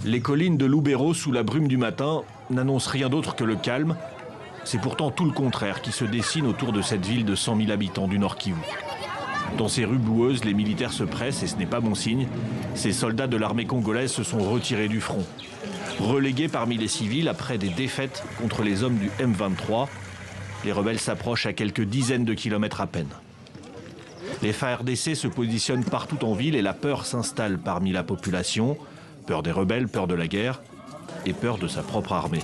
Les collines de Lubero, sous la brume du matin, n'annoncent rien d'autre que le calme. C'est pourtant tout le contraire qui se dessine autour de cette ville de 100 000 habitants du Nord Kivu. Dans ces rues boueuses, les militaires se pressent et ce n'est pas bon signe. Ces soldats de l'armée congolaise se sont retirés du front. Relégués parmi les civils après des défaites contre les hommes du M23, les rebelles s'approchent à quelques dizaines de kilomètres à peine. Les FARDC se positionnent partout en ville et la peur s'installe parmi la population. Peur des rebelles, peur de la guerre et peur de sa propre armée.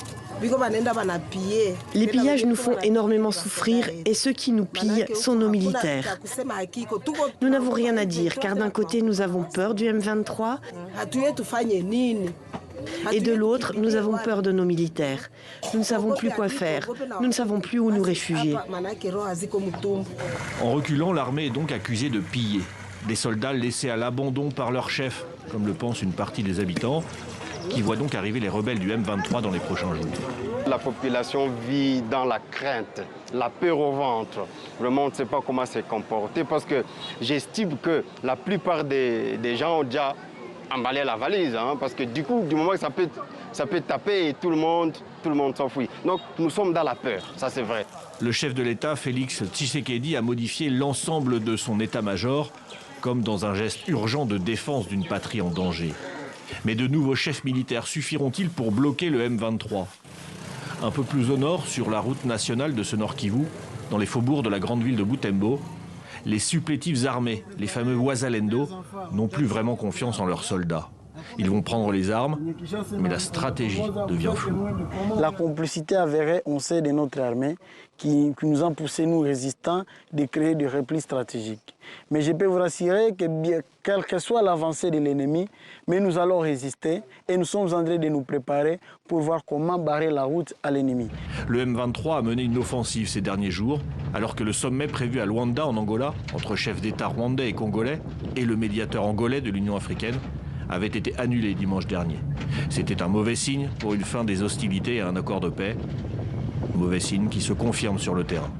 Les pillages nous font énormément souffrir et ceux qui nous pillent sont nos militaires. Nous n'avons rien à dire car d'un côté nous avons peur du M23 et de l'autre nous avons peur de nos militaires. Nous ne savons plus quoi faire, nous ne savons plus où nous réfugier. En reculant, l'armée est donc accusée de piller. Des soldats laissés à l'abandon par leur chef, comme le pense une partie des habitants, qui voient donc arriver les rebelles du M23 dans les prochains jours. La population vit dans la crainte, la peur au ventre. Vraiment, on ne sait pas comment se comporter parce que j'estime que la plupart des gens ont déjà emballé la valise. Parce que du coup, du moment que ça peut taper et tout le monde s'enfuit. Donc nous sommes dans la peur, ça c'est vrai. Le chef de l'État, Félix Tshisekedi, a modifié l'ensemble de son état-major, comme dans un geste urgent de défense d'une patrie en danger. Mais de nouveaux chefs militaires suffiront-ils pour bloquer le M23 ? Un peu plus au nord, sur la route nationale de ce Nord Kivu, dans les faubourgs de la grande ville de Butembo, les supplétifs armés, les fameux Wazalendo, n'ont plus vraiment confiance en leurs soldats. Ils vont prendre les armes, mais la stratégie devient floue. La complicité avérée, on sait, de notre armée qui nous a poussé, nous résistants, de créer des replis stratégiques. Mais je peux vous rassurer que quelle que soit l'avancée de l'ennemi, mais nous allons résister et nous sommes en train de nous préparer pour voir comment barrer la route à l'ennemi. Le M23 a mené une offensive ces derniers jours, alors que le sommet prévu à Luanda, en Angola, entre chefs d'État rwandais et congolais, et le médiateur angolais de l'Union africaine, avait été annulé dimanche dernier. C'était un mauvais signe pour une fin des hostilités et un accord de paix. Mauvais signe qui se confirme sur le terrain.